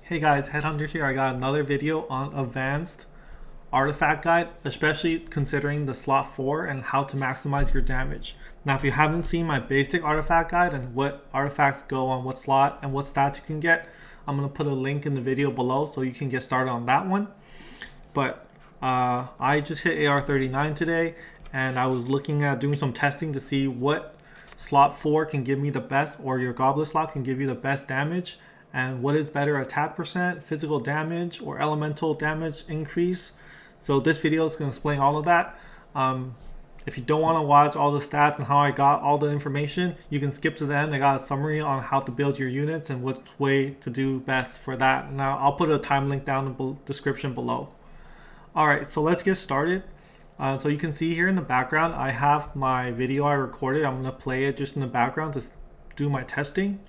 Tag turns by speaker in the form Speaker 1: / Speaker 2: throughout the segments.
Speaker 1: Hey guys, Headhunter here. I got another video on advanced artifact guide, especially considering the slot 4 and how to maximize your damage. Now, if you haven't seen my basic artifact guide and what artifacts go on what slot and what stats you can get, I'm going to put a link in the video below so you can get started on that one. But I just hit AR 39 today, and I was looking at doing some testing to see what slot 4 can give me the best, or your goblet slot can give you the best damage, and what is better, attack percent, physical damage, or elemental damage increase. So this video is going to explain all of that. If you don't want to watch all the stats and how I got all the information, you can skip to the end. I got a summary on how to build your units and which way to do best for that. Now I'll put a time link down in the description below. Alright, so let's get started. So you can see here in the background, I have my video I recorded. I'm going to play it just in the background to do my testing.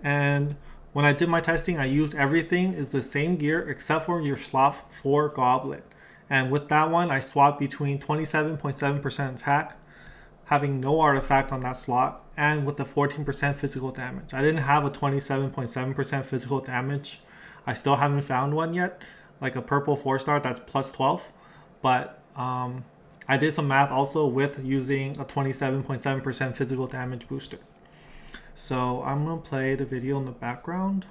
Speaker 1: And when I did my testing, I used everything is the same gear except for your slot 4 goblet. And with that one, I swapped between 27.7% attack, having no artifact on that slot, and with the 14% physical damage. I didn't have a 27.7% physical damage. I still haven't found one yet, like a purple 4-star that's plus 12. But I did some math also with using a 27.7% physical damage booster. So I'm going to play the video in the background,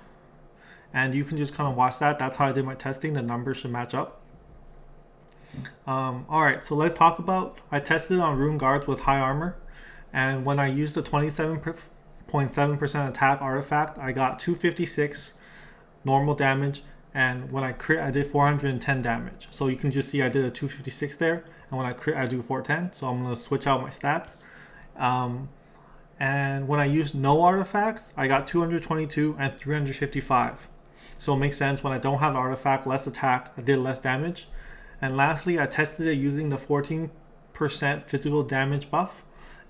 Speaker 1: and you can just kind of watch that. That's how I did my testing. The numbers should match up. Alright, so let's talk about, I tested on rune guards with high armor, and when I used the 27.7% attack artifact, I got 256 normal damage, and when I crit, I did 410 damage. So you can just see I did a 256 there, and when I crit, I do 410. So I'm going to switch out my stats. And when I used no artifacts, I got 222 and 355. So it makes sense. When I don't have an artifact, less attack, I did less damage. And lastly, I tested it using the 14% physical damage buff.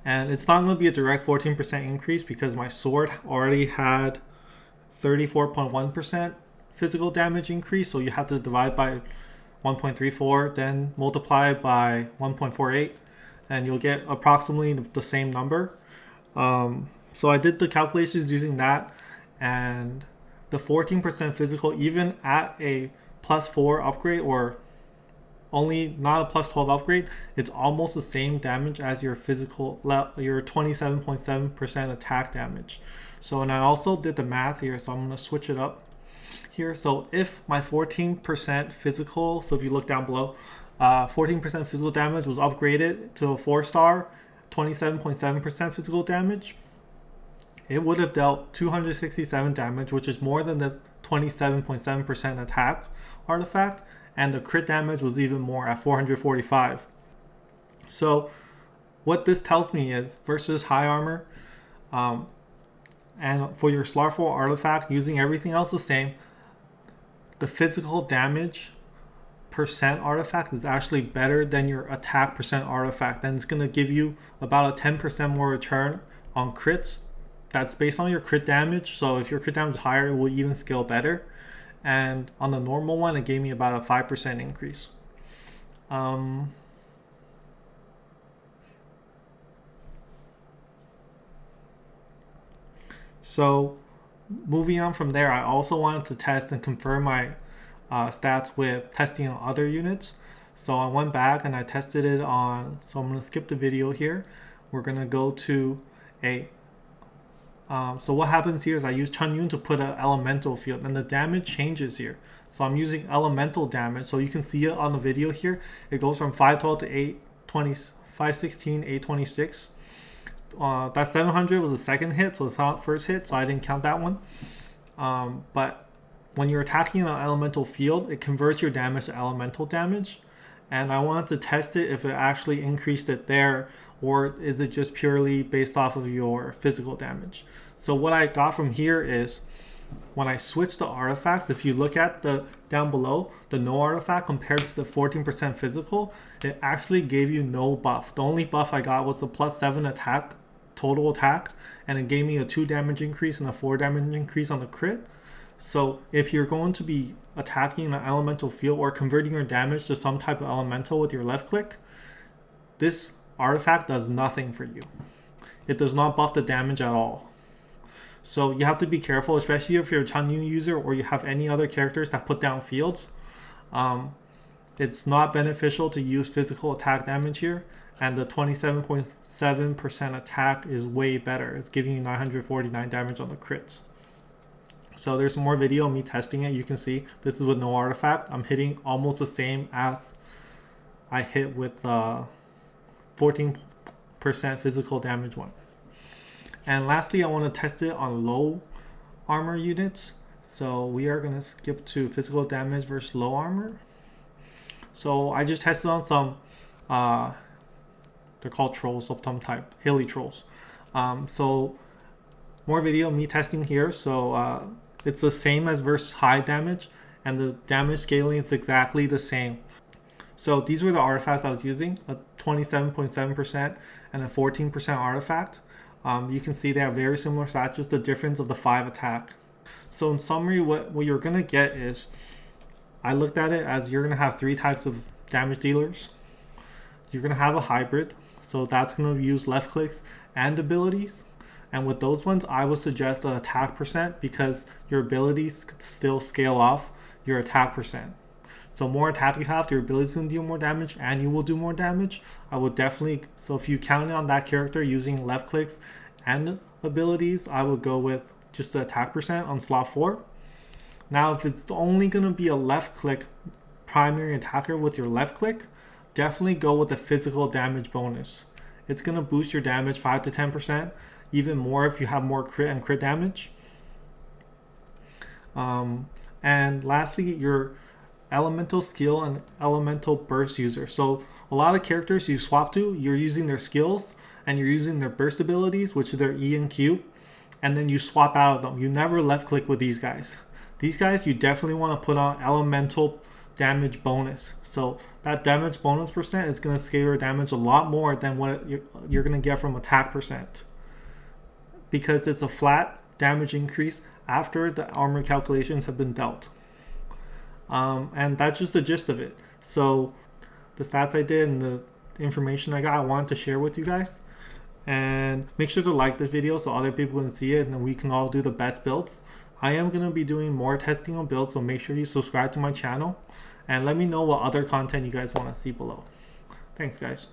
Speaker 1: And it's not going to be a direct 14% increase because my sword already had 34.1% physical damage increase. So you have to divide by 1.34, then multiply by 1.48, and you'll get approximately the same number. So I did the calculations using that, and the 14% physical, even at a plus 4 upgrade, or only not a plus 12 upgrade, it's almost the same damage as your physical, your 27.7% attack damage. So, and I also did the math here, so I'm going to switch it up here. So if my 14% physical, so if you look down below, 14% physical damage was upgraded to a 4-star, 27.7% physical damage, it would have dealt 267 damage, which is more than the 27.7% attack artifact, and the crit damage was even more at 445. So what this tells me is, versus high armor, and for your slot 4 artifact, using everything else the same, the physical damage percent artifact is actually better than your attack percent artifact, and it's going to give you about a 10% more return on crits. That's based on your crit damage, so if your crit damage is higher, it will even scale better. And on the normal one, it gave me about a 5% increase. So moving on from there, I also wanted to test and confirm my stats with testing on other units. So I went back and I tested it on, so I'm going to skip the video here. We're going to go to a, so what happens here is I use Chun Yun to put an elemental field, and the damage changes here. So I'm using elemental damage, so you can see it on the video here. It goes from 512 to 820, 516, 826. That 700 was the second hit, so it's not first hit, so I didn't count that one. But when you're attacking an elemental field, it converts your damage to elemental damage. And I wanted to test it if it actually increased it there, or is it just purely based off of your physical damage. So what I got from here is, when I switched the artifacts, if you look at the down below, the no artifact compared to the 14% physical, it actually gave you no buff. The only buff I got was the plus 7 attack, total attack, and it gave me a 2 damage increase and a 4 damage increase on the crit. So if you're going to be attacking an elemental field or converting your damage to some type of elemental with your left click, this artifact does nothing for you. It does not buff the damage at all. So you have to be careful, especially if you're a Chunyu user or you have any other characters that put down fields. It's not beneficial to use physical attack damage here, and the 27.7% attack is way better. It's giving you 949 damage on the crits. So there's more video of me testing it. You can see this is with no artifact. I'm hitting almost the same as I hit with 14% physical damage one. And lastly, I want to test it on low armor units. So we are going to skip to physical damage versus low armor. So I just tested on some, they're called trolls of some type, hilly trolls. So more video of me testing here. So it's the same as versus high damage, and the damage scaling is exactly the same. So these were the artifacts I was using, a 27.7% and a 14% artifact. You can see they have very similar stats, just the difference of the 5 attack. So in summary, what you're going to get is, I looked at it as you're going to have 3 types of damage dealers. You're going to have a hybrid, so that's going to use left clicks and abilities. And with those ones, I would suggest an attack percent, because your abilities still scale off your attack percent. So more attack you have, your abilities can deal more damage and you will do more damage. I would definitely, so if you count on that character using left clicks and abilities, I would go with just the attack percent on slot 4. Now, if it's only going to be a left click primary attacker with your left click, definitely go with the physical damage bonus. It's going to boost your damage 5 to 10%, even more if you have more crit and crit damage. And lastly, your elemental skill and elemental burst user. So a lot of characters you swap to, you're using their skills and you're using their burst abilities, which are their E and Q, and then you swap out of them. You never left click with these guys. These guys you definitely want to put on elemental damage bonus. So that damage bonus percent is going to scale your damage a lot more than what you're going to get from attack percent, because it's a flat damage increase after the armor calculations have been dealt. And that's just the gist of it. So the stats I did and the information I got, I wanted to share with you guys. And make sure to like this video so other people can see it and then we can all do the best builds. I am going to be doing more testing on builds, so make sure you subscribe to my channel and let me know what other content you guys want to see below. Thanks, guys.